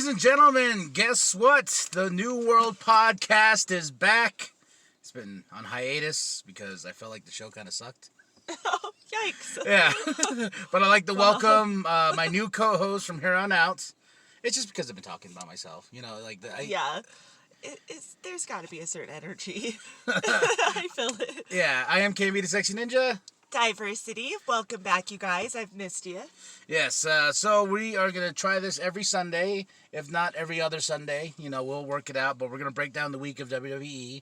and gentlemen, guess what? The New World podcast is back. It's been on hiatus because I felt like the show kind of sucked. Oh, yikes. Yeah. But I'd like to welcome my new co-host from here on out. It's just because I've been talking about myself. You know, like... Yeah. There's got to be a certain energy. I feel it. Yeah, I am KB the Sexy Ninja. Diversity. Welcome back, you guys. I've missed you. Yes, so we are going to try this every Sunday, if not every other Sunday. You know, we'll work it out, but we're going to break down the week of WWE,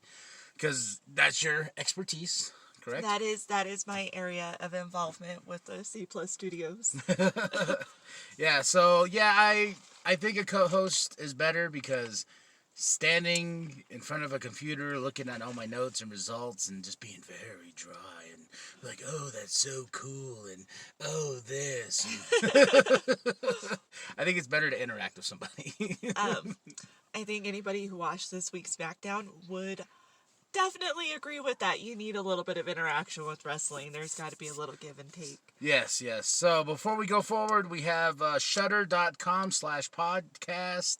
because that's your expertise, correct? That is my area of involvement with the C Plus Studios. Yeah, so, yeah, I think a co-host is better, because standing in front of a computer, looking at all my notes and results, and just being very dry, and like, oh, that's so cool, and oh, this. I think it's better to interact with somebody. I think anybody who watched this week's Smackdown would definitely agree with that. You need a little bit of interaction with wrestling. There's got to be a little give and take. Yes. So before we go forward, we have shudder.com/podcast.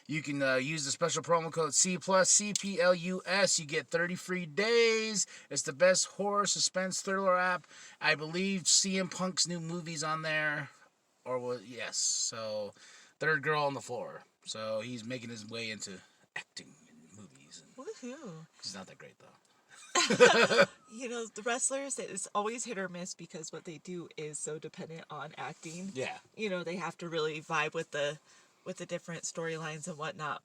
You can use the special promo code C+, CPLUS. You get 30 free days. It's the best horror suspense thriller app. I believe CM Punk's new movie's on there. Yes. So, Third Girl on the Floor. So, he's making his way into acting in movies. Woohoo. He's not that great, though. You know, the wrestlers, it's always hit or miss because what they do is so dependent on acting. Yeah. You know, they have to really vibe with the different storylines and whatnot.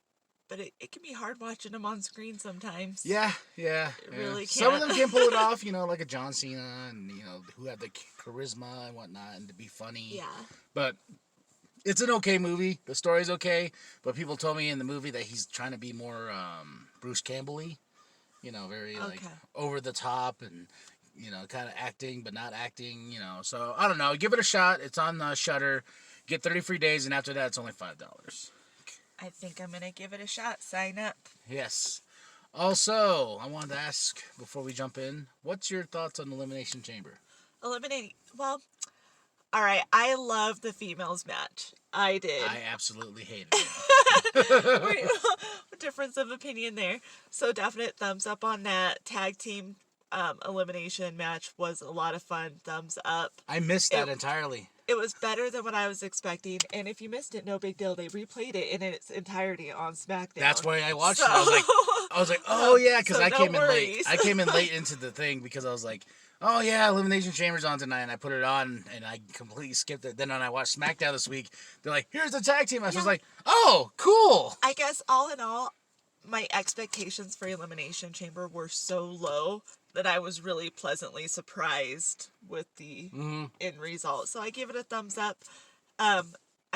But it can be hard watching them on screen sometimes. Yeah. It really can't. Some of them can pull it off, you know, like a John Cena, and, you know, who have the charisma and whatnot, and to be funny. Yeah. But it's an okay movie. The story's okay. But people told me in the movie that he's trying to be more Bruce Campbell-y. You know, very, like, over the top and, you know, kind of acting, but not acting, you know. So, I don't know. Give it a shot. It's on Shudder. Get 30 free days, and after that, it's only $5. I think I'm going to give it a shot. Sign up. Yes. Also, I wanted to ask, before we jump in, what's your thoughts on Elimination Chamber? Well, all right. I love the females match. I did. I absolutely hated it. Difference of opinion there. So definite thumbs up on that. Tag team elimination match was a lot of fun. Thumbs up. I missed that entirely. It was better than what I was expecting, and if you missed it, no big deal. They replayed it in its entirety on Smackdown. That's why I watched it. I was like, oh yeah, because I came in late. I came in late into the thing because I was like, oh yeah, Elimination Chamber's on tonight, and I put it on, and I completely skipped it. Then when I watched Smackdown this week, they're like, here's the tag team. I was like, oh, cool. I guess all in all, my expectations for Elimination Chamber were so low that I was really pleasantly surprised with the end result. So I give it a thumbs up. I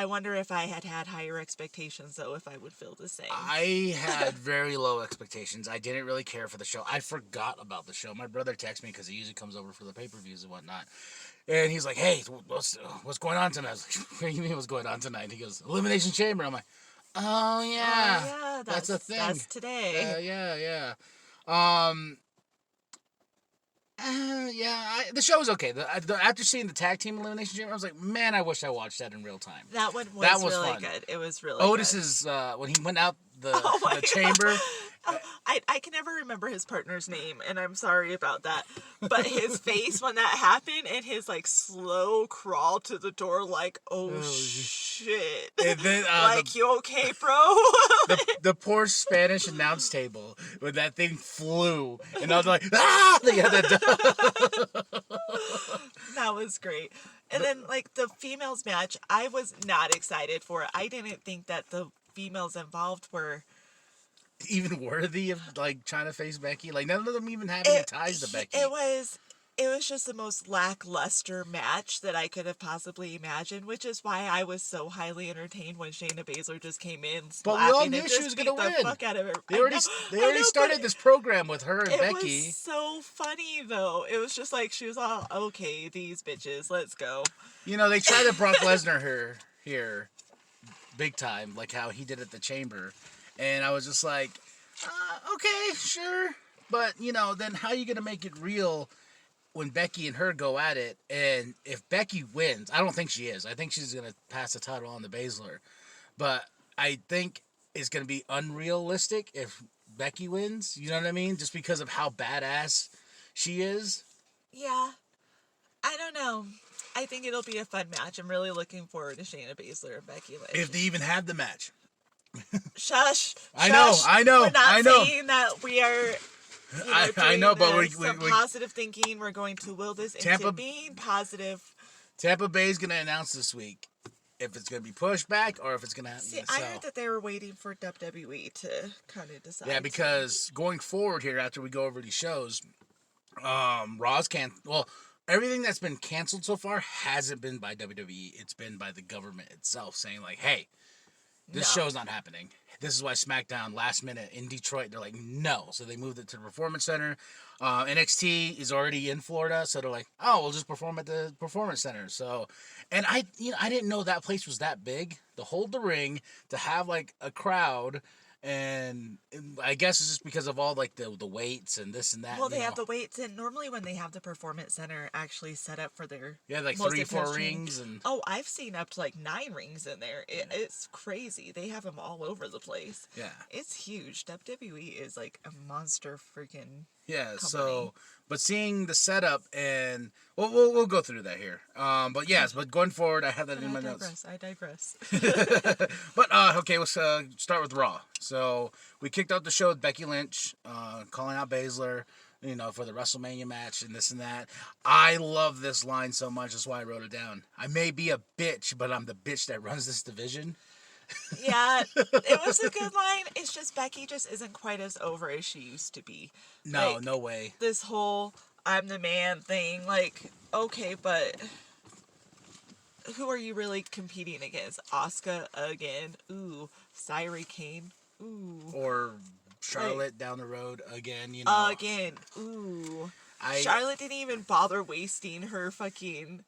wonder if I had higher expectations, though, if I would feel the same. I had very low expectations. I didn't really care for the show. I forgot about the show. My brother texted me because he usually comes over for the pay-per-views and whatnot. And he's like, hey, what's going on tonight? I was like, what do you mean what's going on tonight? He goes, Elimination Chamber. I'm like, oh, yeah. That's a thing. That's today. Yeah. The show was okay. After seeing the tag team elimination chamber, I was like, man, I wish I watched that in real time. That one was really fun. Good. It was really Otis's, when he went out the chamber. I can never remember his partner's name, and I'm sorry about that. But his face when that happened, and his, like, slow crawl to the door, like, oh shit. And then, like, you okay, bro? the poor Spanish announce table, when that thing flew, and I was like, ah! That was great. And then, like, the females match, I was not excited for it. I didn't think that the females involved were even worthy of, like, trying to face Becky. Like, none of them even had any ties to Becky. It was just the most lackluster match that I could have possibly imagined, which is why I was so highly entertained when Shayna Baszler just came in. But we all knew she was going to win. Fuck out of her. They already started this program with her and Becky. It was so funny, though. It was just like, she was all, okay, these bitches, let's go. You know, they tried to Brock Lesnar here big time, like how he did at the Chamber. And I was just like, okay, sure. But, you know, then how are you going to make it real when Becky and her go at it? And if Becky wins, I don't think she is. I think she's going to pass the title on to Baszler. But I think it's going to be unrealistic if Becky wins. You know what I mean? Just because of how badass she is. Yeah, I don't know. I think it'll be a fun match. I'm really looking forward to Shayna Baszler and Becky Lynch. If they even have the match. Shush. I know. We're not I know. saying that we are. I know, but we positive thinking. We're going to will this into being positive. Tampa Bay is going to announce this week if it's going to be pushed back or if it's going to happen. See, I heard that they were waiting for WWE to kind of decide. Yeah, because going forward here, after we go over these shows, Raw's everything that's been canceled so far hasn't been by WWE. It's been by the government itself saying, like, hey, this show's not happening. This is why SmackDown, last minute in Detroit, they're like, no. So they moved it to the Performance Center. NXT is already in Florida, so they're like, oh, we'll just perform at the Performance Center. So, and I didn't know that place was that big to hold the ring, to have like a crowd. And I guess it's just because of all like the weights and this and that. Well, they have the weights, and normally when they have the Performance Center actually set up for their like 3-4 rings, and I've seen up to like 9 rings in there. It's crazy. They have them all over the place. Yeah, it's huge. WWE is like a monster freaking. Yeah, company. So, but seeing the setup, and we'll go through that here. But yes, but going forward, I have that in my notes. I digress. But okay, let's start with Raw. So we kicked out the show with Becky Lynch, calling out Baszler, for the WrestleMania match and this and that. I love this line so much. That's why I wrote it down. I may be a bitch, but I'm the bitch that runs this division. Yeah, it was a good line. It's just Becky just isn't quite as over as she used to be. No, like, no way. This whole I'm the man thing, like, okay, but who are you really competing against? Asuka again? Ooh. Sairi Kane? Ooh. Or Charlotte down the road again, Again. Ooh. Charlotte didn't even bother wasting her fucking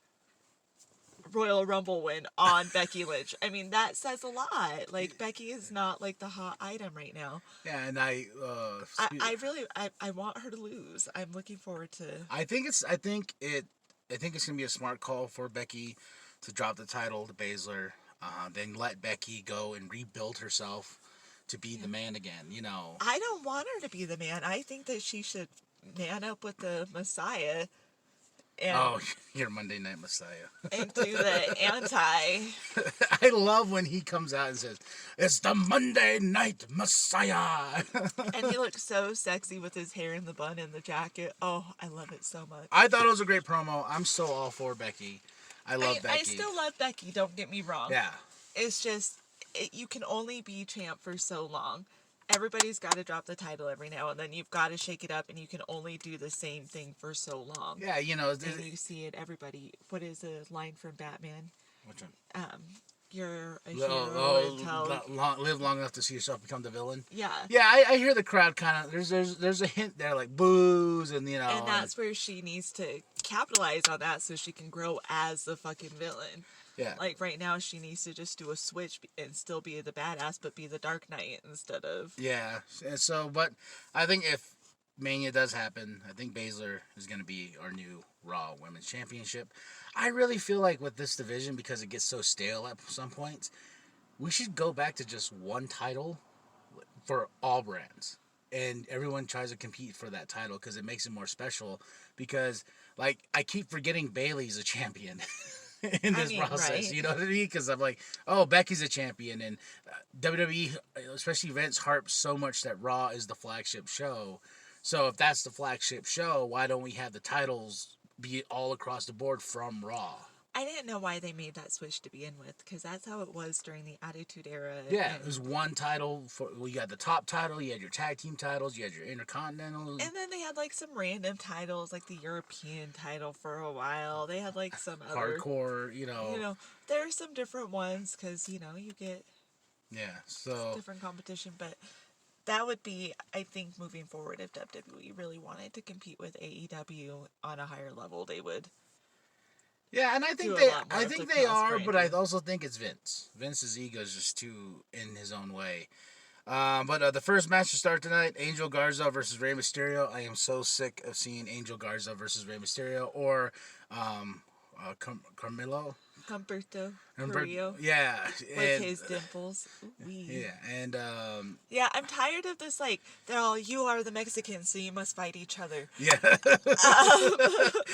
Royal Rumble win on Becky Lynch. I mean, that says a lot. Like, Becky is not like the hot item right now. Yeah, and I want her to lose. I'm looking forward to. I think it's gonna be a smart call for Becky to drop the title to Baszler, then let Becky go and rebuild herself to be the man again. I don't want her to be the man. I think that she should man up with the Messiah. And your Monday Night Messiah. And do the anti. I love when he comes out and says, "It's the Monday Night Messiah." And he looks so sexy with his hair in the bun and the jacket. Oh, I love it so much. I thought it was a great promo. I'm so all for Becky. I love Becky. I still love Becky, don't get me wrong. Yeah. It's just, you can only be champ for so long. Everybody's got to drop the title every now and then. You've got to shake it up, and you can only do the same thing for so long. Yeah, and you see it, everybody. What is a line from Batman? Which one? You're a hero until... live long enough to see yourself become the villain. Yeah. Yeah, I hear the crowd kind of... There's a hint there, like, boos, and, And that's where she needs to capitalize on that so she can grow as the fucking villain. Yeah. Like, right now, she needs to just do a switch and still be the badass, but be the Dark Knight instead of... Yeah. And so, but I think if Mania does happen, I think Baszler is going to be our new Raw Women's Championship. I really feel like with this division, because it gets so stale at some points, we should go back to just one title for all brands. And everyone tries to compete for that title because it makes it more special. Because, like, I keep forgetting Bayley's a champion. In this process, right? You know what I mean? Because I'm like, oh, Becky's a champion, and WWE, especially Vince, harps so much that Raw is the flagship show. So if that's the flagship show, why don't we have the titles be all across the board from Raw? I didn't know why they made that switch to begin with, because that's how it was during the Attitude Era. Yeah, it was one title. You had the top title, you had your tag team titles, you had your Intercontinental. And then they had, like, some random titles, like the European title for a while. They had, like, some other... Hardcore, there are some different ones, because, you get... Yeah, so... different competition, but... That would be, I think, moving forward, if WWE really wanted to compete with AEW on a higher level, they would... Yeah, and I think they are, but I also think it's Vince. Vince's ego is just too in his own way. But the first match to start tonight, Angel Garza versus Rey Mysterio. I am so sick of seeing Angel Garza versus Rey Mysterio, or Carmelo. Humberto And Carrillo yeah, with and his dimples. Ooh-wee. yeah, and Yeah, I'm tired of this. Like, they're all, you are the Mexicans, so you must fight each other. yeah,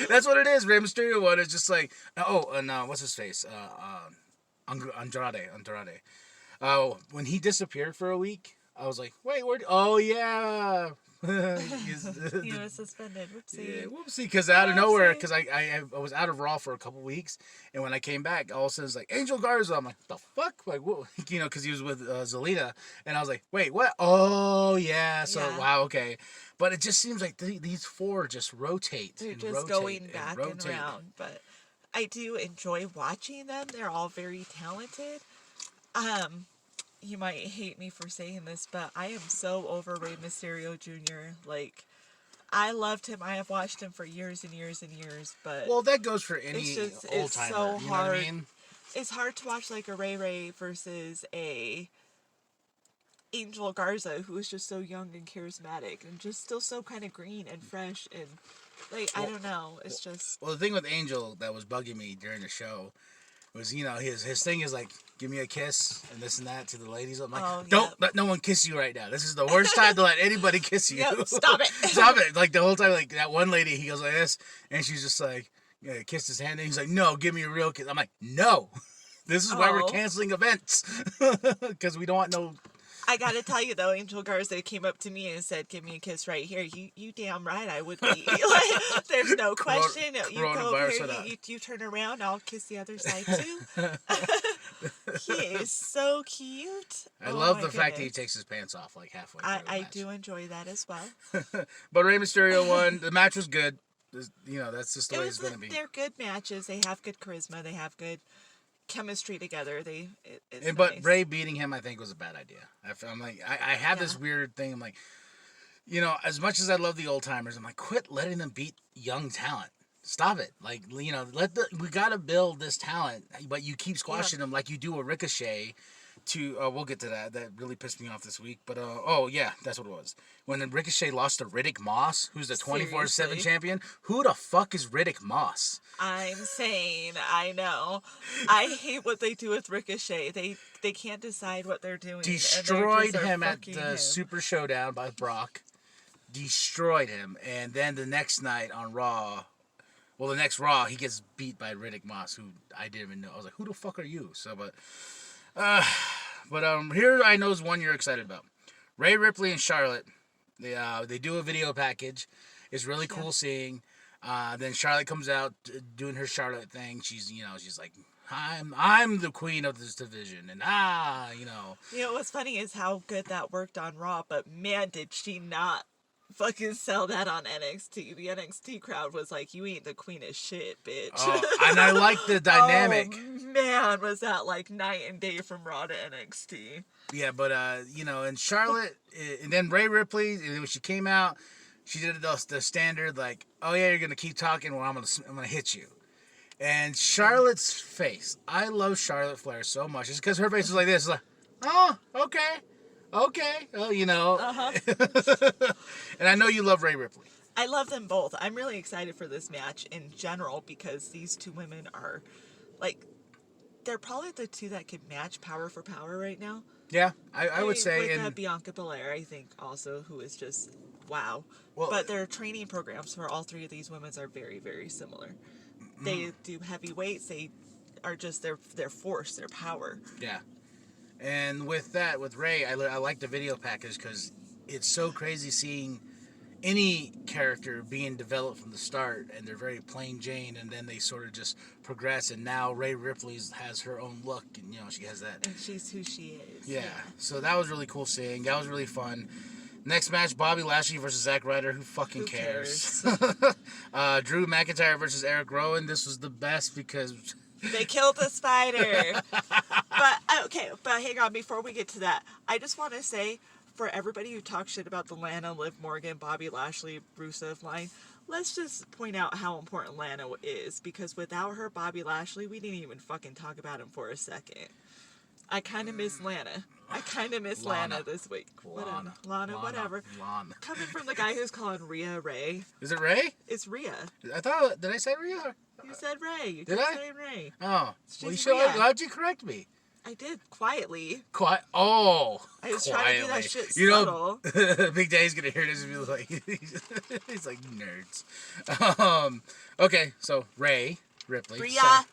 that's what it is. Rey Mysterio one is just like, oh, and what's his face? Andrade. When he disappeared for a week, I was like, wait, where? Oh yeah. He was suspended. Yeah, Whoopsie. whoopsie, because out of nowhere, Whoopsie. because I was out of Raw for a couple weeks, and when I came back, all of a sudden it's like Angel Garza. I'm like, the fuck, like, what? You know, because he was with Zelina, and I was like, wait, what? Oh yeah, so Yeah. wow, okay, but it just seems like these four just rotate. They're and just rotate going and back and rotate. around. But I do enjoy watching them. They're all very talented. You might hate me for saying this, but I am so over Rey Mysterio Jr. Like, I loved him. I have watched him for years and years and years, but Well, that goes for any it's just, old it's timer. so You know what hard. I mean? It's hard to watch like a Ray versus a Angel Garza, who is just so young and charismatic and just still so kind of green and fresh and like, I don't know. It's just, Well, the thing with Angel that was bugging me during the show was, you know, his thing is like, give me a kiss and this and that to the ladies. I'm like, Oh, don't yeah. let no one kiss you right now. This is the worst time to let anybody kiss you. Yep, stop it. Stop it. Like the whole time, like that one lady, he goes like this, and she's just like, yeah, kissed his hand, and he's like, no, give me a real kiss. I'm like, no. This is why we're Oh. canceling events. Because we don't want no... I gotta tell you though, Angel Garza came up to me and said, "Give me a kiss right here." You damn right I would be. Like, there's no question. You go over Coronavirus here, or not. you turn around, I'll kiss the other side too. He is so cute. I Oh love my the fact that he goodness. takes his pants off like halfway through the I match. do enjoy that as well. But Rey Mysterio won. The match was good. You know, that's just the It way was it's going to be. they're good matches. They have good charisma. They have good chemistry together. It's nice. But Ray beating him, I think, was a bad idea. I'm like, I have this Yeah. weird thing. I'm like, you know, as much as I love the old timers, I'm like, quit letting them beat young talent. Stop it. Like, you know, we gotta build this talent, but you keep squashing them like you do a Ricochet. We'll get to that. That really pissed me off this week. But oh yeah, that's what it was. When Ricochet lost to Riddick Moss, who's the 24/7 Seriously. champion. Who the fuck is Riddick Moss? I'm saying, I know. I hate what they do with Ricochet. They can't decide what they're doing. and they Destroyed just are him at fucking the him. Super Showdown by Brock. Destroyed him, and then the next night on Raw, well, the next Raw, he gets beat by Riddick Moss, who I didn't even know. I was like, who the fuck are you? So, but here I know is one you're excited about. Rhea Ripley and Charlotte. They do a video package. It's really cool seeing. Then Charlotte comes out doing her Charlotte thing. She's like, I'm the queen of this division, and You know what's funny is how good that worked on Raw, but man, did she not fucking sell that on NXT. The NXT crowd was like, you ain't the queen of shit, bitch. and I like the dynamic. Oh, man, was that like night and day from Raw to NXT. Yeah, but and Charlotte, and then Rhea Ripley, when she came out, she did the standard like, oh yeah, you're gonna keep talking, well I'm gonna hit you. And Charlotte's face, I love Charlotte Flair so much. It's because her face is like this, like, oh, okay, oh, you know. And I know you love Rhea Ripley. I love them both. I'm really excited for this match in general because these two women are, like, they're probably the two that could match power for power right now. Yeah, I would say. With Bianca Belair, I think, also, who is just, wow. Well, but their training programs for all three of these women are very, very similar. They do heavy weights. They are just their force, their power. Yeah. And with that, with Ray, I like the video package because it's so crazy seeing any character being developed from the start, and they're very plain Jane, and then they sort of just progress, and now Rhea Ripley has her own look, and she has that. And she's who she is. Yeah. So that was really cool seeing. That was really fun. Next match, Bobby Lashley versus Zack Ryder. Who fucking cares? Drew McIntyre versus Eric Rowan. This was the best because they killed the spider. But hang on, before we get to that, I just want to say, for everybody who talks shit about the Lana, Liv Morgan, Bobby Lashley, Rusev line, let's just point out how important Lana is, because without her, Bobby Lashley, we didn't even fucking talk about him for a second. I kind of miss Lana. I kind of miss Lana this week. Whatever. Lana, whatever. Lana. Coming from the guy who's calling Rhea Ray. Is it Ray? It's Rhea. I thought, did I say Rhea? You said Ray. You Did I? Saying Ray. Oh. She's Well, Rhea. how'd you correct me? I did, quietly. Oh. I was trying to do that shit You subtle. know, Big Daddy's going to hear this and be like, he's like, nerds. Okay, so Ray Ripley. Rhea.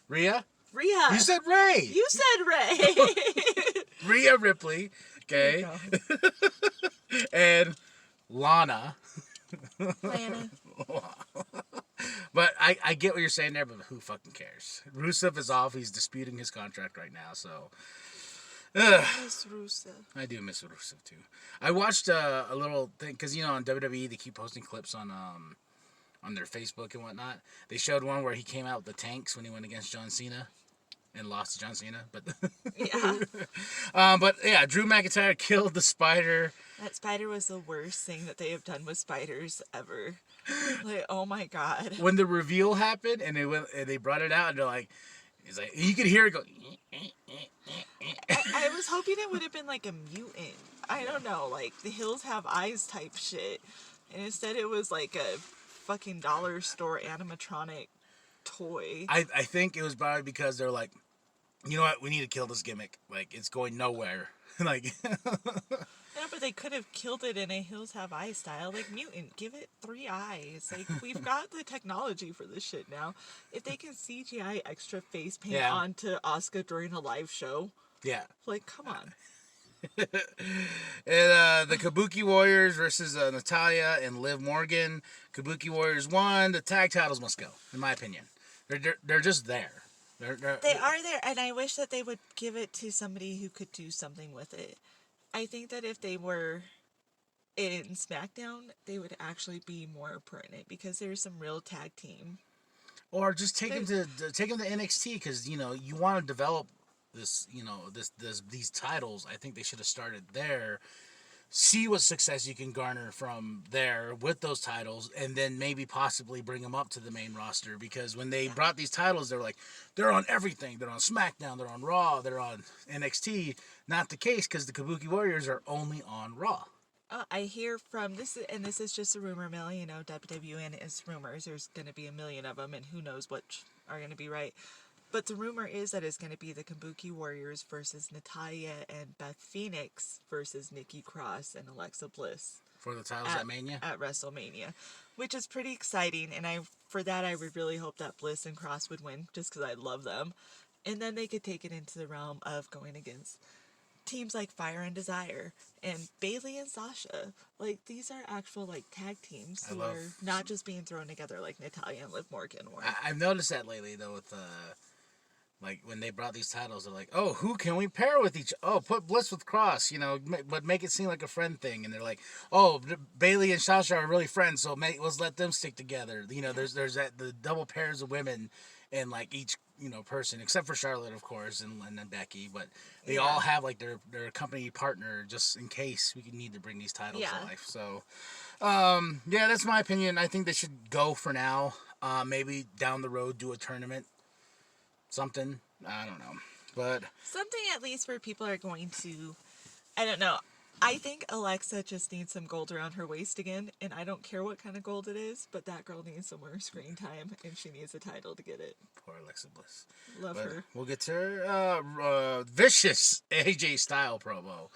Rhea? Rhea. You said Ray. You said Ray. Rhea Ripley. Okay. And Lana. Lana. But I get what you're saying there, but who fucking cares? Rusev is off. He's disputing his contract right now, so. Miss Rusev. I do miss Rusev too. I watched a little thing because on WWE they keep posting clips on their Facebook and whatnot. They showed one where he came out with the tanks when he went against John Cena and lost to John Cena, but yeah, Drew McIntyre killed the spider. That spider was the worst thing that they have done with spiders ever. Like, oh my god. When the reveal happened and they brought it out and they're like, he's like, you could hear it go. I was hoping it would have been like a mutant. I don't know, like the hills have eyes type shit, and instead it was like a fucking dollar store animatronic toy. I think it was probably because they're like, you know what, we need to kill this gimmick. Like, it's going nowhere. Like. Yeah, but they could have killed it in a Hills Have Eyes style. Like, mutant, give it 3 eyes. Like, we've got the technology for this shit now. If they can CGI extra face paint onto Asuka during a live show. Yeah. Like, come on. And the Kabuki Warriors versus Natalya and Liv Morgan. Kabuki Warriors won. The tag titles must go, in my opinion. They're just there. They are there, and I wish that they would give it to somebody who could do something with it. I think that if they were in SmackDown, they would actually be more pertinent because there's some real tag team. Or just take them to NXT because you want to develop this these titles. I think they should have started there. See what success you can garner from there with those titles, and then maybe possibly bring them up to the main roster. Because when they brought these titles, they're like, they're on everything. They're on SmackDown, they're on Raw, they're on NXT. Not the case because the Kabuki Warriors are only on Raw. I hear from this is just a rumor mill. WWN is rumors. There's going to be a million of them, and who knows which are going to be right. But the rumor is that it's going to be the Kabuki Warriors versus Natalya and Beth Phoenix versus Nikki Cross and Alexa Bliss. For the titles at Mania? At WrestleMania. Which is pretty exciting. And I would really hope that Bliss and Cross would win just because I love them. And then they could take it into the realm of going against teams like Fire and Desire and Bayley and Sasha. Like, these are actual, like, tag teams who are not just being thrown together like Natalya and Liv Morgan were. I've noticed that lately, though, with like, when they brought these titles, they're like, oh, who can we pair with each? Oh, put Bliss with Cross, but make it seem like a friend thing. And they're like, oh, Bayley and Sasha are really friends, so let's let them stick together. There's the double pairs of women in, like, each, person, except for Charlotte, of course, and then Becky. But they all have, like, their company partner just in case we need to bring these titles to life. So, that's my opinion. I think they should go for now. Maybe down the road do a tournament. Something, I don't know, but something at least where people are going to, I don't know. I think Alexa just needs some gold around her waist again, and I don't care what kind of gold it is, but that girl needs some more screen time, and she needs a title to get it. Poor Alexa Bliss. Love her. We'll get to her. Vicious AJ style promo.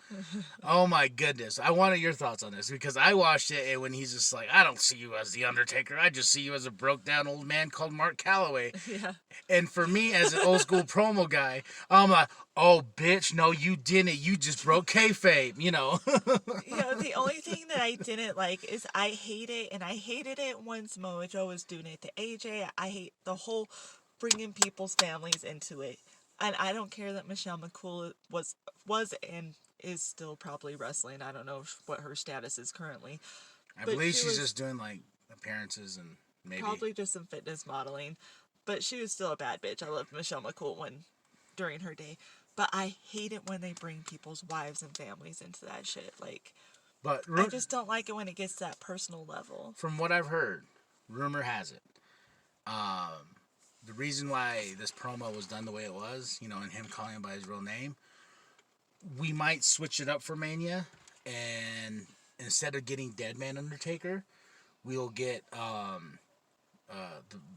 Oh my goodness. I wanted your thoughts on this because I watched it and when he's just like, I don't see you as The Undertaker. I just see you as a broke down old man called Mark Calloway. Yeah. And for me as an old school promo guy, I'm like, oh bitch, no you didn't. You just broke kayfabe, The only thing that I didn't like is I hate it, and I hated it once Mojo was doing it to AJ. I hate the whole bringing people's families into it. And I don't care that Michelle McCool was and is still probably wrestling. I don't know what her status is currently. I believe she's just doing, like, appearances and maybe. Probably just some fitness modeling. But she was still a bad bitch. I loved Michelle McCool during her day. But I hate it when they bring people's wives and families into that shit. Like, but I just don't like it when it gets to that personal level. From what I've heard, rumor has it, the reason why this promo was done the way it was, and him calling him by his real name, we might switch it up for Mania, and instead of getting Deadman Undertaker, we'll get the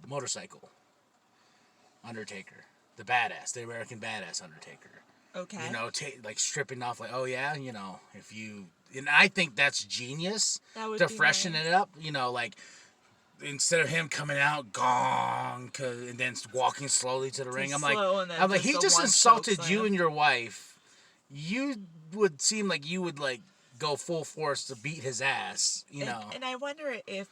motorcycle Undertaker, the badass, the American badass Undertaker. Okay. You know, like stripping off, like, oh yeah, you know, if you, and I think that's genius to freshen it up. You know, like instead of him coming out gong and then walking slowly to the ring, I'm like, he just insulted you and your wife. You would seem like you would like go full force to beat his ass, you know. And I wonder if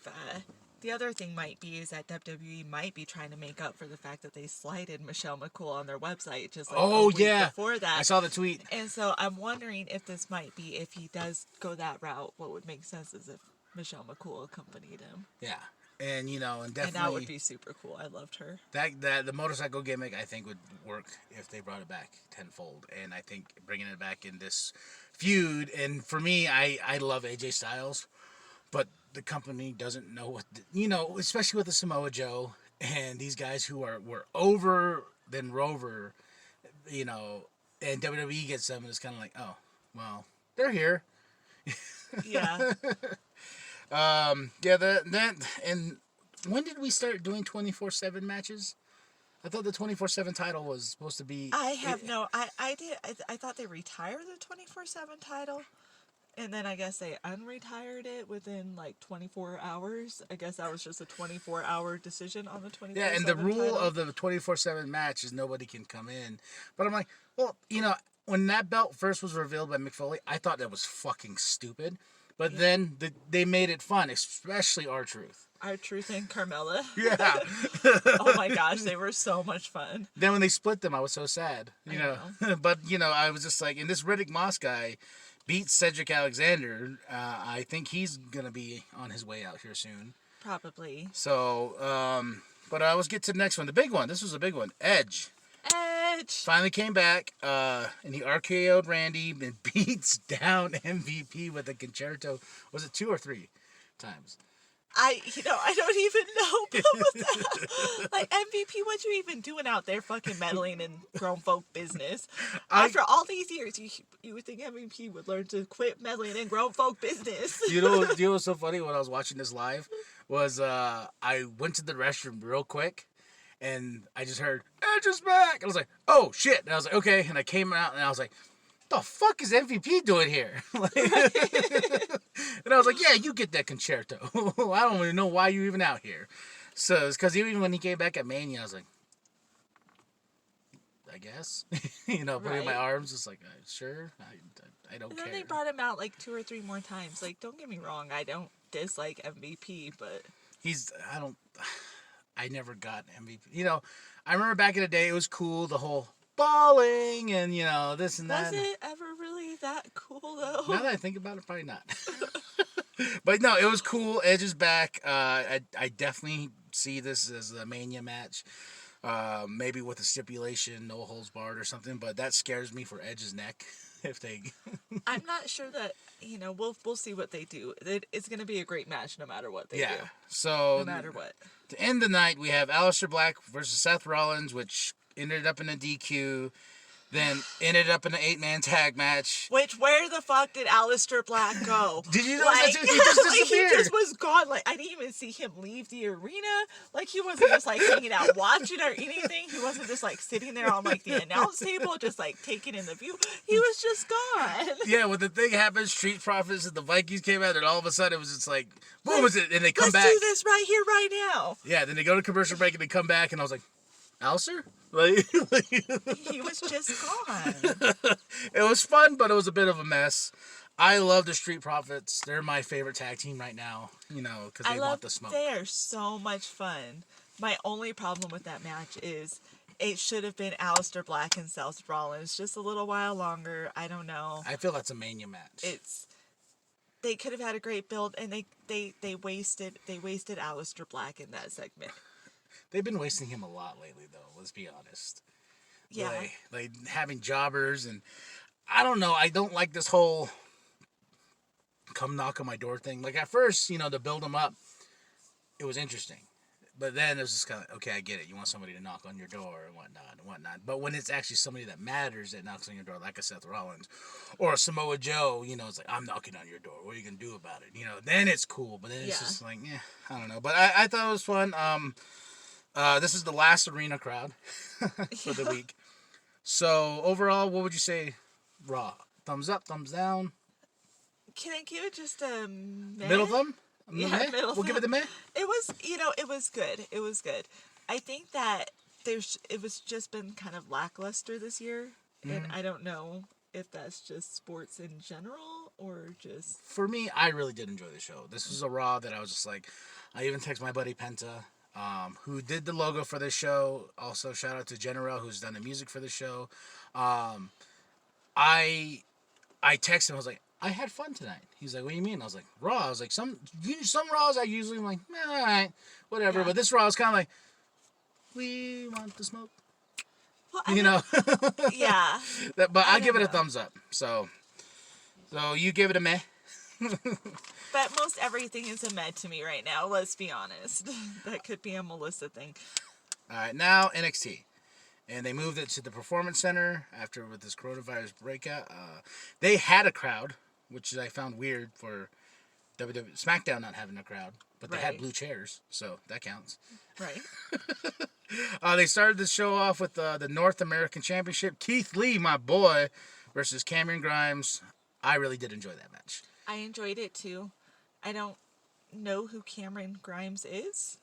the other thing might be is that WWE might be trying to make up for the fact that they slighted Michelle McCool on their website just like a week before that. I saw the tweet. And so I'm wondering if this might be, if he does go that route, what would make sense is if Michelle McCool accompanied him. Yeah. And you know, and definitely, and that would be super cool. I loved her. That the motorcycle gimmick, I think, would work if they brought it back tenfold. And I think bringing it back in this feud, and for me, I love AJ Styles, but the company doesn't know what you know, especially with the Samoa Joe and these guys who were over than Rover, you know, and WWE gets them, and it's kind of like, oh, well, they're here. Yeah. That and when did we start doing 24/7 matches? I thought the 24/7 title was supposed to be. I thought they retired the 24/7 title, and then I guess they unretired it within like 24 hours. I guess that was just a 24-hour decision on the 24/7. Yeah, and the rule title. of the 24/7 match is nobody can come in. But I'm like, well, you know, when that belt first was revealed by Mick Foley, I thought that was fucking stupid. But then they made it fun, especially R-Truth. R-Truth and Carmella. Yeah. Oh my gosh, they were so much fun. Then when they split them, I was so sad. You know. But, you know, I was just like, and this Riddick Moss guy beat Cedric Alexander. I think he's going to be on his way out here soon. Probably. So, but let's get to the next one. The big one. This was a big one. Edge. Finally came back, and he RKO'd Randy and beats down MVP with a concerto. Was it 2 or 3 times? I don't even know. But that, like, MVP, what you even doing out there fucking meddling in grown folk business? After all these years, you would think MVP would learn to quit meddling in grown folk business. You know what's so funny? When I was watching this live, was I went to the restroom real quick, and I just heard, Edge is back! And I was like, oh, shit! And I was like, okay. And I came out, and I was like, the fuck is MVP doing here? And I was like, yeah, you get that concerto. I don't even know why you're even out here. So it's because even when he came back at Mania, I was like, I guess. You know, putting my arms, just like, sure, I don't care. And then they brought him out like 2 or 3 more times. Like, don't get me wrong, I don't dislike MVP, but... I never got MVP. You know, I remember back in the day, it was cool, the whole balling and, you know, this and that. Was it ever really that cool, though? Now that I think about it, probably not. But no, it was cool. Edge is back. I definitely see this as a Mania match. Maybe with a stipulation, no holds barred or something, but that scares me for Edge's neck. If they... I'm not sure that, you know, we'll see what they do. It's going to be a great match no matter what they do. So... No matter what. To end the night, we have Aleister Black versus Seth Rollins, which ended up in a DQ, then ended up in an 8-man tag match. Which, where the fuck did Aleister Black go? Did you know that he just disappeared? He just was gone. Like, I didn't even see him leave the arena. Like, he wasn't just, like, hanging out watching or anything. He wasn't just, like, sitting there on, like, the announce table, just, like, taking in the view. He was just gone. Yeah, when the thing happened, Street Profits and the Vikings came out, and all of a sudden it was just like, what was it? And they come back. Let's do this right here, right now. Yeah, then they go to commercial break and they come back, and I was like, Aleister? He was just gone. It was fun, but it was a bit of a mess. I love the Street Profits. They're my favorite tag team right now, you know, because they want the smoke. They are so much fun. My only problem with that match is it should have been Aleister Black and Seth Rollins just a little while longer. I don't know. I feel that's a Mania match. They could have had a great build, and they wasted Aleister Black in that segment. They've been wasting him a lot lately, though. Let's be honest. Yeah. Like having jobbers, and I don't know. I don't like this whole come knock on my door thing. Like at first, you know, to build him up, it was interesting. But then it was just kind of, okay, I get it. You want somebody to knock on your door and whatnot. But when it's actually somebody that matters that knocks on your door, like a Seth Rollins or a Samoa Joe, it's like, I'm knocking on your door. What are you going to do about it? Then it's cool. But then it's just like, I don't know. But I thought it was fun. This is the last arena crowd for the week. So overall, what would you say, Raw? Thumbs up, thumbs down? Can I give it just a meh? Middle thumb? Yeah, meh? middle We'll give it the meh? It was, it was good. It was good. I think that it was just been kind of lackluster this year, and I don't know if that's just sports in general or just... For me, I really did enjoy the show. This was a Raw that I was just like, I even texted my buddy Penta, who did the logo for this show. Also, shout out to GeNreal, who's done the music for the show. I texted him, I was like, I had fun tonight. He's like, what do you mean? I was like, Raw. I was like, some Raws I usually am like, all right, whatever. Yeah. But this Raw was kind of like, we want the smoke. Well, yeah. But I give it know. a thumbs up. So you give it a meh. But most everything is a med to me right now, let's be honest. That could be a Melissa thing. All right, now NXT. And they moved it to the Performance Center after with this coronavirus breakout. They had a crowd, which I found weird for WWE Smackdown not having a crowd. But they had blue chairs, so that counts. Right. They started the show off with the North American Championship. Keith Lee, my boy, versus Cameron Grimes. I really did enjoy that match. I enjoyed it too. I don't know who Cameron Grimes is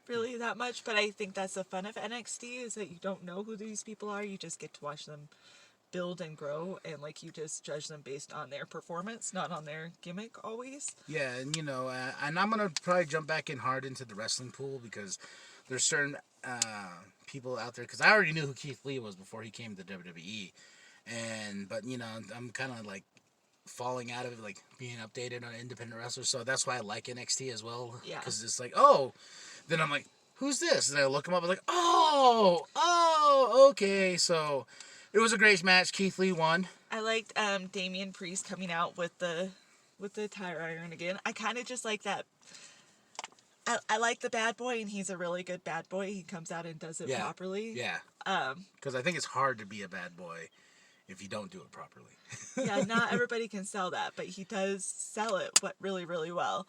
really that much, but I think that's the fun of NXT is that you don't know who these people are. You just get to watch them build and grow, and like you just judge them based on their performance, not on their gimmick always. Yeah, and and I'm gonna probably jump back in hard into the wrestling pool because there's certain people out there, because I already knew who Keith Lee was before he came to WWE, but I'm kind of like falling out of it, like being updated on independent wrestlers, so that's why I like NXT as well. Yeah. Because it's like, then I'm like, who's this? And I look him up, I was like, okay. So it was a great match. Keith Lee won. I liked Damian Priest coming out with the tire iron again. I kind of just like that. I like the bad boy, and he's a really good bad boy. He comes out and does it properly. Yeah. Because I think it's hard to be a bad boy if you don't do it properly. Yeah, not everybody can sell that, but he does sell it really, really well.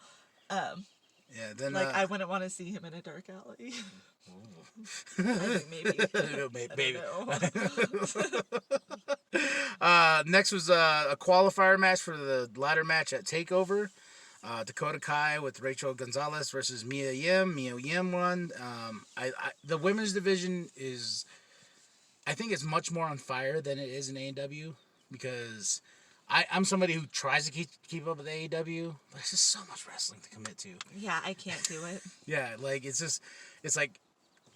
Yeah, then I wouldn't want to see him in a dark alley. I think maybe. Next was a qualifier match for the ladder match at TakeOver. Dakota Kai with Rachel Gonzalez versus Mia Yim. Mia Yim won. The women's division is, I think it's much more on fire than it is in AEW, because I'm somebody who tries to keep up with AEW, but it's just so much wrestling to commit to. Yeah, I can't do it. Yeah, like it's like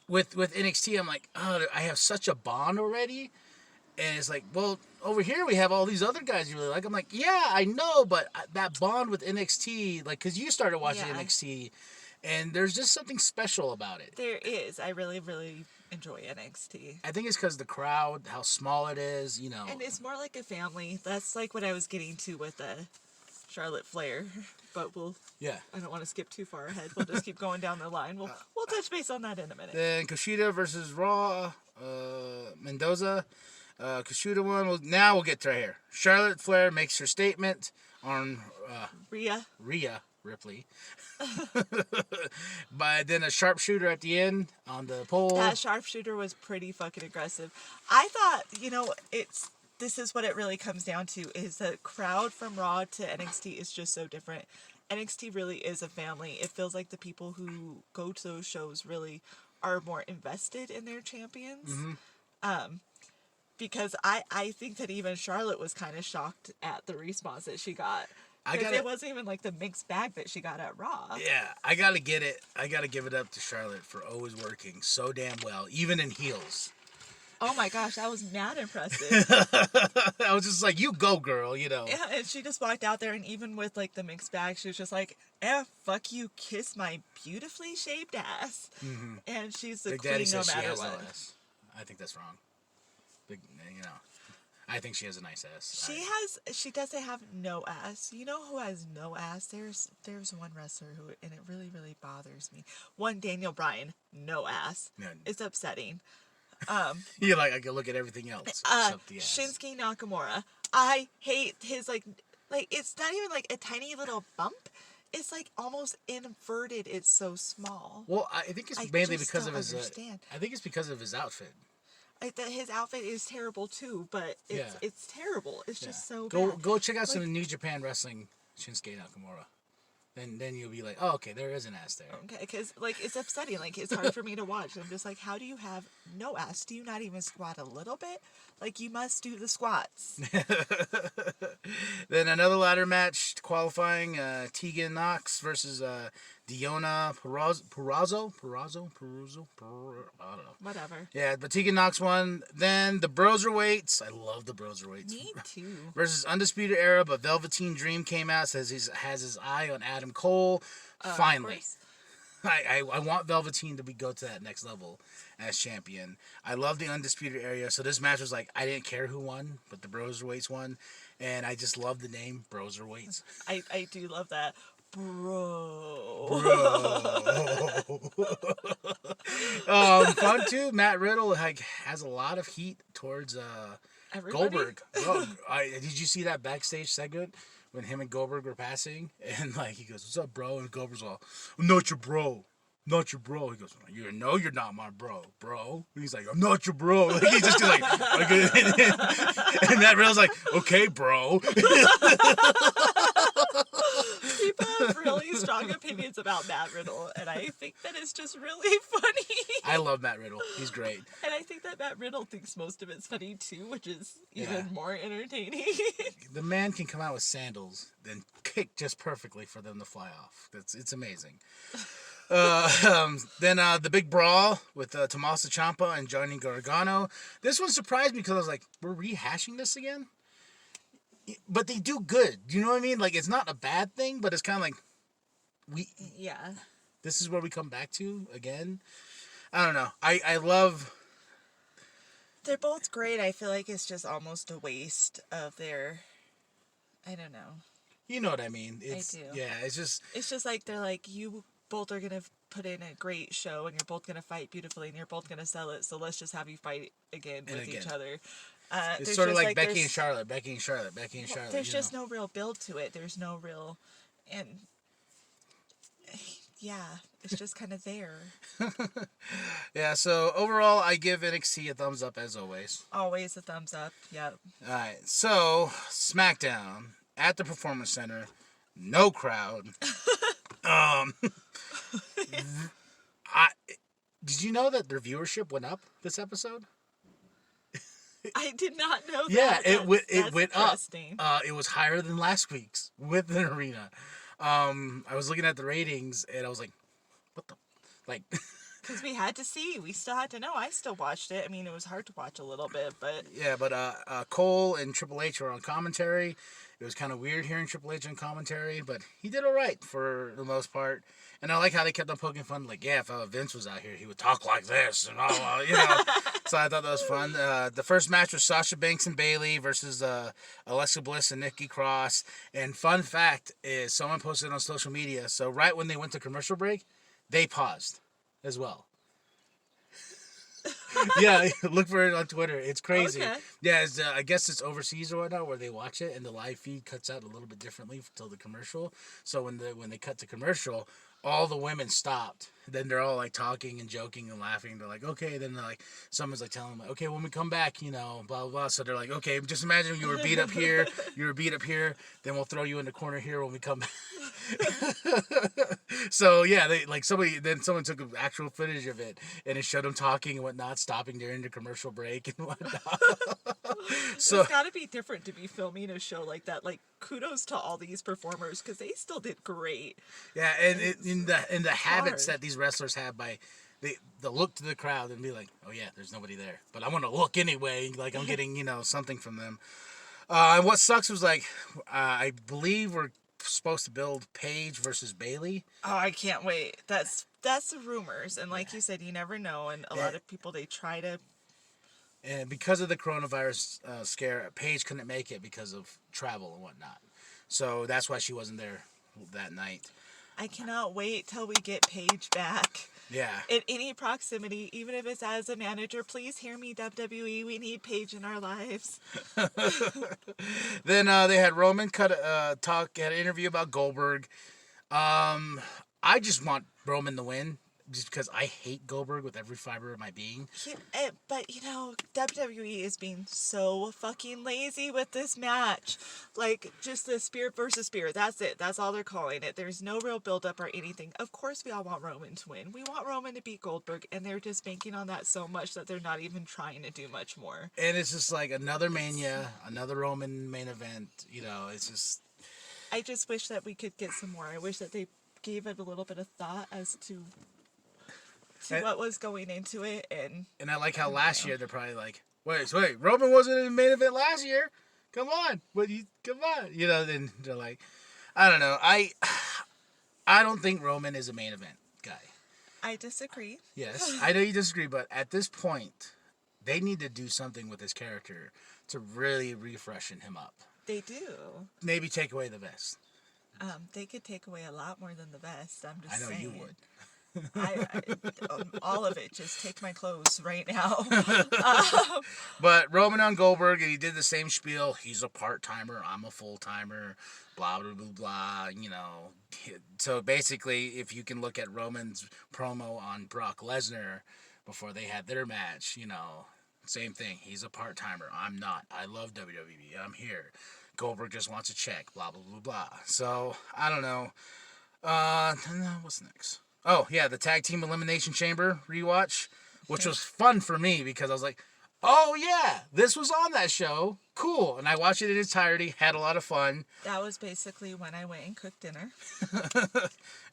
with NXT, I'm like, oh, I have such a bond already. And it's like, well, over here we have all these other guys you really like. I'm like, yeah, I know, but that bond with NXT, like, because you started watching NXT, and there's just something special about it. There is. I really, really enjoy NXT. I think it's because the crowd, how small it is, And it's more like a family. That's like what I was getting to with Charlotte Flair. But I don't want to skip too far ahead. We'll just keep going down the line. We'll touch base on that in a minute. Then Kushida versus Raw, Mendoza. Kushida won. Well, now we'll get to right here. Charlotte Flair makes her statement on Rhea Ripley. But then a sharpshooter at the end on the pole. That sharpshooter was pretty fucking aggressive. I thought, this is what it really comes down to, is the crowd from Raw to NXT is just so different. NXT really is a family. It feels like the people who go to those shows really are more invested in their champions. Mm-hmm. Because I think that even Charlotte was kind of shocked at the response that she got. Because it wasn't even like the mixed bag that she got at Raw. Yeah, I gotta get it. I gotta give it up to Charlotte for always working so damn well, even in heels. Oh my gosh, that was mad impressive. I was just like, you go, girl, Yeah, and she just walked out there, and even with like the mixed bag, she was just like, fuck you, kiss my beautifully shaped ass. Mm-hmm. And she's the Big queen Daddy no says matter she has what. no ass. I think that's wrong. Big, I think she has a nice ass. She doesn't have no ass. You know who has no ass? There's one wrestler who, and it really, really bothers me. One, Daniel Bryan, no ass. No. It's upsetting. You're like, I can look at everything else except the ass. Shinsuke Nakamura. I hate his like it's not even like a tiny little bump. It's like almost inverted. It's so small. Well, I think it's mainly because of his. I think it's because of his outfit. His outfit is terrible too, but it's terrible. It's just so bad. Go check out some New Japan Wrestling Shinsuke Nakamura. Then you'll be like, oh, okay, there is an ass there. Okay, because like it's upsetting. Like it's hard for me to watch. I'm just like, how do you have no ass? Do you not even squat a little bit? Like you must do the squats. Then another ladder match qualifying: Tegan Knox versus Diona Purrazzo. I don't know. Whatever. Yeah, but Tegan Knox won. Then the Broserweights. I love the Broserweights. Me too. Versus Undisputed Era, but Velveteen Dream came out, says he has his eye on Adam Cole. Finally. I want Velveteen to go to that next level as champion. I love the Undisputed Era, so this match was like, I didn't care who won, but the Broserweights won, and I just love the name, Broserweights. I do love that. Bro. Fun too. Matt Riddle has a lot of heat towards Goldberg. Did you see that backstage segment when him and Goldberg were passing? And like he goes, "What's up, bro?" And Goldberg's all, "I'm not your bro. Not your bro." He goes, "You know you're not my bro. And he's like, "I'm not your bro." Like, he just like, and Matt Riddle's like, "Okay, bro." People have really strong opinions about Matt Riddle, and I think that it's just really funny. I love Matt Riddle. He's great. And I think that Matt Riddle thinks most of it's funny too, which is even more entertaining. The man can come out with sandals, then kick just perfectly for them to fly off. It's amazing. Then the big brawl with Tommaso Ciampa and Johnny Gargano. This one surprised me because I was like, we're rehashing this again? But they do good. Do you know what I mean? Like, it's not a bad thing, but it's kind of like, this is where we come back to again. I don't know. I love... They're both great. I feel like it's just almost a waste of their... I don't know. You know what I mean? I do. Yeah, it's just... It's just like, they're like, you both are going to put in a great show, and you're both going to fight beautifully, and you're both going to sell it, so let's just have you fight again with each other. It's sort of like Becky and Charlotte. There's just no real build to it. There's no real... And... Yeah, it's just kind of there. Yeah, so overall, I give NXT a thumbs up as always. Always a thumbs up, yep. Alright, so, Smackdown at the Performance Center. No crowd. Did you know that their viewership went up this episode? I did not know that. Yeah, it went up. It was higher than last week's with an arena. I was looking at the ratings and I was like, what the, like. Because we had to see. We still had to know. I still watched it. I mean, it was hard to watch a little bit, but. Yeah, but Cole and Triple H were on commentary. It was kind of weird hearing Triple H on commentary, but he did all right for the most part. And I like how they kept on poking fun, like, yeah, if Vince was out here, he would talk like this, and all, you know. So I thought that was fun. The first match was Sasha Banks and Bayley versus Alexa Bliss and Nikki Cross. And fun fact is, someone posted on social media, so right when they went to commercial break, they paused as well. Yeah, look for it on Twitter. It's crazy. Okay. Yeah, I guess it's overseas or whatnot where they watch it, and the live feed cuts out a little bit differently till the commercial. So when they cut to commercial, all the women stopped. Then they're all like talking and joking and laughing. They're like, okay. Then they're like, someone's like telling them, like, okay, when we come back, you know, blah blah blah. So they're like, okay, just imagine you were beat up here, then we'll throw you in the corner here when we come back. So yeah, someone took actual footage of it and it showed them talking and whatnot, stopping during the commercial break and whatnot. So it's got to be different to be filming a show like that. Like, kudos to all these performers because they still did great. Yeah, and in the habits that these wrestlers have by they'll look to the crowd and be like, oh yeah, there's nobody there, but I want to look anyway, like I'm getting, you know, something from them. And what sucks was like, I believe we're supposed to build Paige versus Bayley. Oh, I can't wait. That's the rumors, and like you said, you never know, and a lot of people, they try to And because of the coronavirus scare, Paige couldn't make it because of travel and whatnot. So that's why she wasn't there that night. I cannot wait till we get Paige back. Yeah. In any proximity, even if it's as a manager, please hear me, WWE. We need Paige in our lives. Then they had Roman had an interview about Goldberg. I just want Roman to win. Just because I hate Goldberg with every fiber of my being. But, WWE is being so fucking lazy with this match. Like, just the spirit versus spirit. That's it. That's all they're calling it. There's no real build-up or anything. Of course we all want Roman to win. We want Roman to beat Goldberg, and they're just banking on that so much that they're not even trying to do much more. And it's just like another Mania, another Roman main event. It's just... I just wish that we could get some more. I wish that they gave it a little bit of thought as to what was going into it, and I like how last year they're probably like, wait, Roman wasn't in the main event last year. Come on, come on, Then they're like, I don't know. I don't think Roman is a main event guy. I disagree. Yes, I know you disagree, but at this point, they need to do something with his character to really refreshen him up. They do. Maybe take away the vest. They could take away a lot more than the vest. I'm just saying. I know saying. you would. All of it. Just take my clothes right now. But Roman on Goldberg, and he did the same spiel. He's a part-timer. I'm a full-timer. Blah, blah, blah, blah. So basically, if you can look at Roman's promo on Brock Lesnar before they had their match, same thing. He's a part-timer. I'm not. I love WWE. I'm here. Goldberg just wants a check. Blah, blah, blah, blah. So, I don't know. What's next? Oh, yeah, the Tag Team Elimination Chamber rewatch, which was fun for me because I was like, oh, yeah, this was on that show. Cool. And I watched it in entirety, had a lot of fun. That was basically when I went and cooked dinner.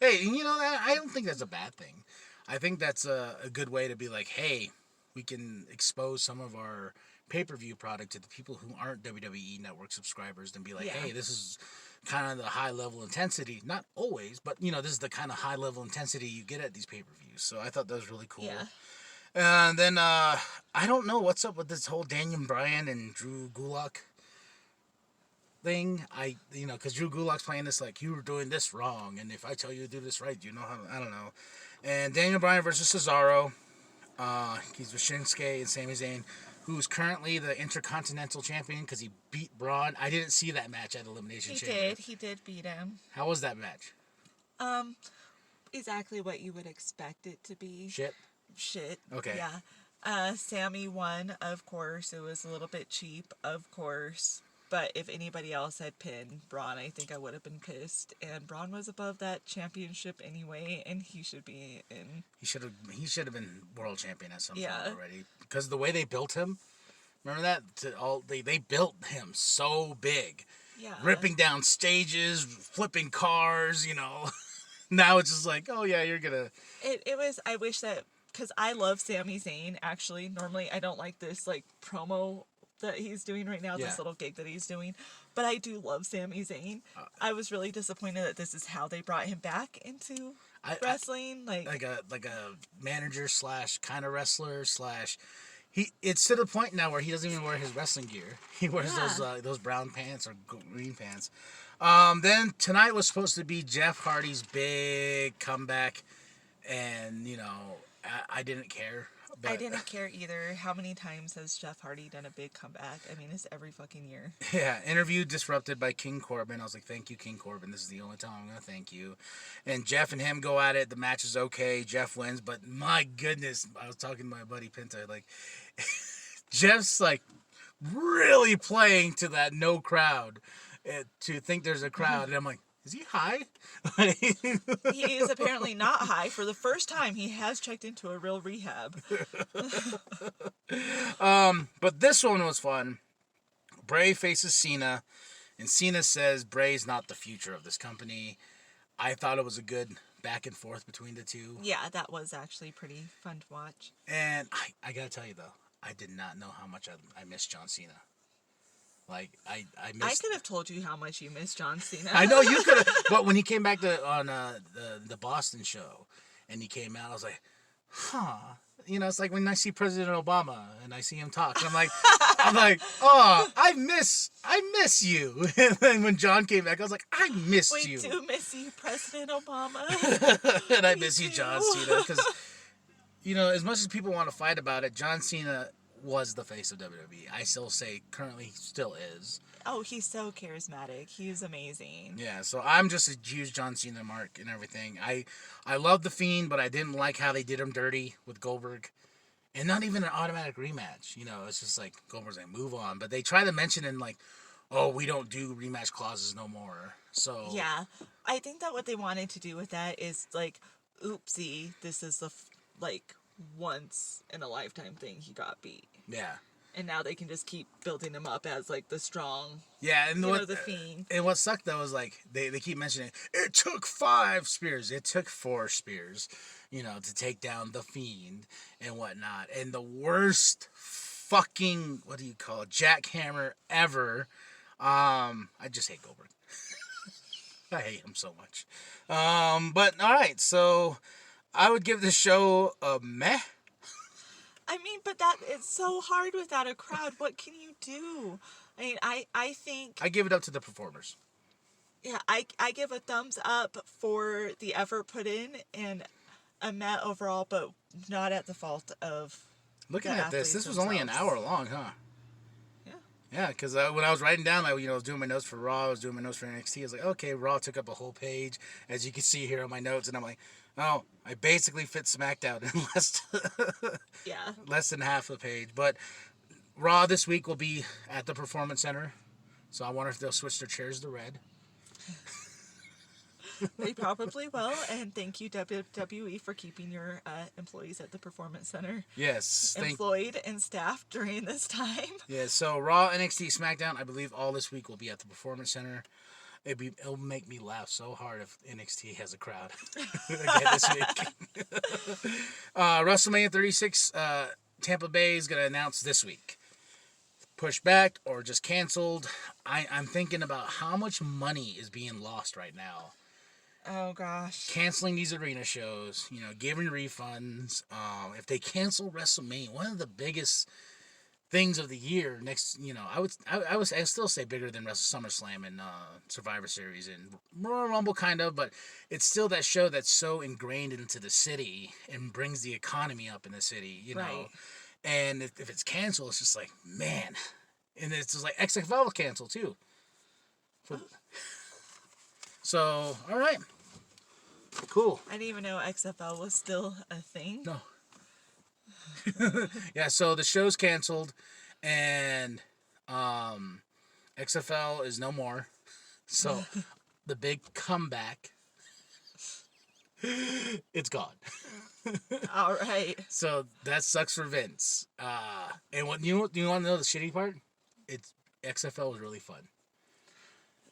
Hey, I don't think that's a bad thing. I think that's a good way to be like, hey, we can expose some of our pay-per-view product to the people who aren't WWE Network subscribers and be like, hey, this is kind of the high-level intensity. Not always, but, this is the kind of high-level intensity you get at these pay-per-views. So I thought that was really cool. Yeah. And then, I don't know what's up with this whole Daniel Bryan and Drew Gulak thing. Because Drew Gulak's playing this like, you were doing this wrong, and if I tell you to do this right, you know how to, I don't know. And Daniel Bryan versus Cesaro. He's with Shinsuke and Sami Zayn, who's currently the Intercontinental Champion because he beat Braun. I didn't see that match at Elimination Chamber. He did beat him. How was that match? Exactly what you would expect it to be. Shit. Okay. Yeah. Sammy won, of course. It was a little bit cheap, of course. But if anybody else had pinned Braun, I think I would have been pissed. And Braun was above that championship anyway, and he should be in. He should have been world champion at some point already. Because the way they built him, remember that? They built him so big. Yeah. Ripping down stages, flipping cars, Now it's just like, oh yeah, you're gonna. It was. I wish that, because I love Sami Zayn. Actually, normally I don't like this promo that he's doing right now, this little gig that he's doing, but I do love Sami Zayn. I was really disappointed that this is how they brought him back into wrestling, like a manager / kind of wrestler / it's to the point now where he doesn't even wear his wrestling gear. He wears those brown pants or green pants. Then tonight was supposed to be Jeff Hardy's big comeback, and I didn't care. But I didn't care either. How many times has Jeff Hardy done a big comeback? I mean, it's every fucking year. Yeah, interview disrupted by King Corbin. I was like, thank you, King Corbin. This is the only time I'm going to thank you. And Jeff and him go at it. The match is okay. Jeff wins. But my goodness, I was talking to my buddy Penta. Like, Jeff's really playing to that no crowd to think there's a crowd. And I'm like, is he high? He is apparently not high. For the first time, he has checked into a real rehab. But this one was fun. Bray faces Cena, and Cena says Bray's not the future of this company. I thought it was a good back and forth between the two. Yeah, that was actually pretty fun to watch. And I gotta tell you, though, I did not know how much I miss John Cena. I could have told you how much you miss John Cena. I know you could have, but when he came back on the Boston show, and he came out, I was like, You know, it's like when I see President Obama and I see him talk, and I'm like, oh, I miss you. And then when John came back, I was like, I missed We you. do miss you, President Obama. And I Me miss you, John too. Cena, because you know, as much as people want to fight about it, John Cena was the face of WWE. I still say currently still is. Oh, he's so charismatic. He's amazing. Yeah, so I'm just a huge John Cena mark and everything. I love The Fiend, but I didn't like how they did him dirty with Goldberg. And not even an automatic rematch. You know, it's just like Goldberg's like, move on. But they try to mention in like, oh, we don't do rematch clauses no more. So Yeah, I think that what they wanted to do with that is like, oopsie, this is the like once in a lifetime thing he got beat, yeah. and now they can just keep building him up as like the strong, Yeah, and the Fiend. And what sucked though was like they keep mentioning it took 5 spears. It took 4 spears, you know, to take down the Fiend and whatnot. And the worst fucking what do you call it, jackhammer ever. I just hate Goldberg. I hate him so much. But all right, so I would give the show a meh. I mean, but that it's so hard without a crowd. What can you do? I mean, I think I give it up to the performers. yeah, I give a thumbs up for the effort put in and a meh overall, but not at the fault of Looking the at this athletes was only an themselves. hour long, huh? Yeah. Yeah, because when I was writing down, like, you know, I was doing my notes for Raw, I was doing my notes for NXT. I was like, okay, Raw took up a whole page, as you can see here on my notes, and I'm like, oh, I basically fit SmackDown in Yeah. less than half a page. But Raw this week will be at the Performance Center, so I wonder if they'll switch their chairs to red. They probably will, and thank you WWE for keeping your employees at the Performance Center Yes, employed and staffed during this time. yeah. So Raw, NXT, SmackDown, I believe all this week will be at the Performance Center. It'll make me laugh so hard if NXT has a crowd again this week. WrestleMania 36, Tampa Bay is gonna announce this week. Pushed back or just canceled. I'm thinking about how much money is being lost right now. Oh gosh. Canceling these arena shows, you know, giving refunds. If they cancel WrestleMania, one of the biggest things of the year next, you know, I would still say bigger than SummerSlam and Survivor Series and Royal Rumble kind of, but it's still that show that's so ingrained into the city and brings the economy up in the city, you know. Right. And if it's canceled, it's just like, man. And it's just like XFL canceled too. So, all right. Cool. I didn't even know XFL was still a thing. No. Yeah, so the show's canceled and XFL is no more. So the big comeback, it's gone. All right. So that sucks for Vince. And what you want to know the shitty part? It's XFL was really fun.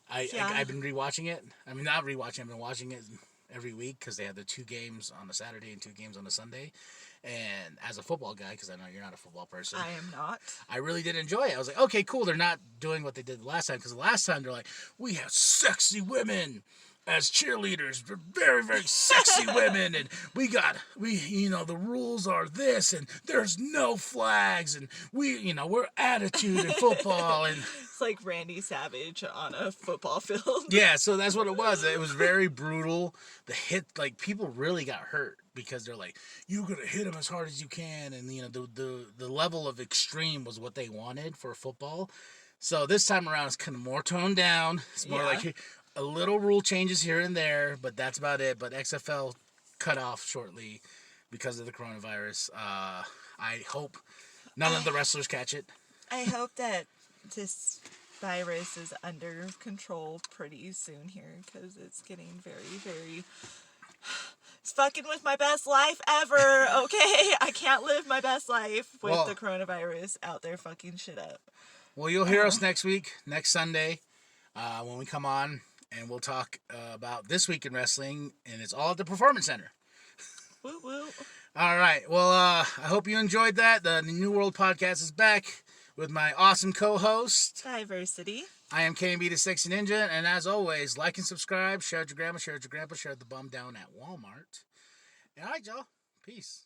I've been rewatching it. I mean, not rewatching. I've been watching it every week because they had the 2 games on a Saturday and 2 games on a Sunday. And as a football guy, because I know you're not a football person, I am not. I really did enjoy it. I was like, okay, cool. They're not doing what they did the last time, because the last time they're like, we have sexy women as cheerleaders. They're very, very sexy women, and you know, the rules are this, and there's no flags, and we're attitude in football, and It's like Randy Savage on a football field. yeah, so that's what it was. It was very brutal. The hit, like, people really got hurt because they're like, you're gonna hit him as hard as you can, and you know, the level of extreme was what they wanted for football. So this time around, it's kind of more toned down. It's more like a little rule changes here and there, but that's about it. But XFL cut off shortly because of the coronavirus. I hope none of the wrestlers catch it. I hope that this virus is under control pretty soon here, because it's getting very, very... It's fucking with my best life ever, okay? I can't live my best life with the coronavirus out there fucking shit up. Well, you'll hear us next week, next Sunday, when we come on, and we'll talk about this week in wrestling, and it's all at the Performance Center. Woo woo. All right. Well, I hope you enjoyed that. The New World Podcast is back with my awesome co-host. Diversity. I am KMB the Sexy Ninja, and as always, like and subscribe, share with your grandma, share with your grandpa, share the bum down at Walmart. All right, y'all. Peace.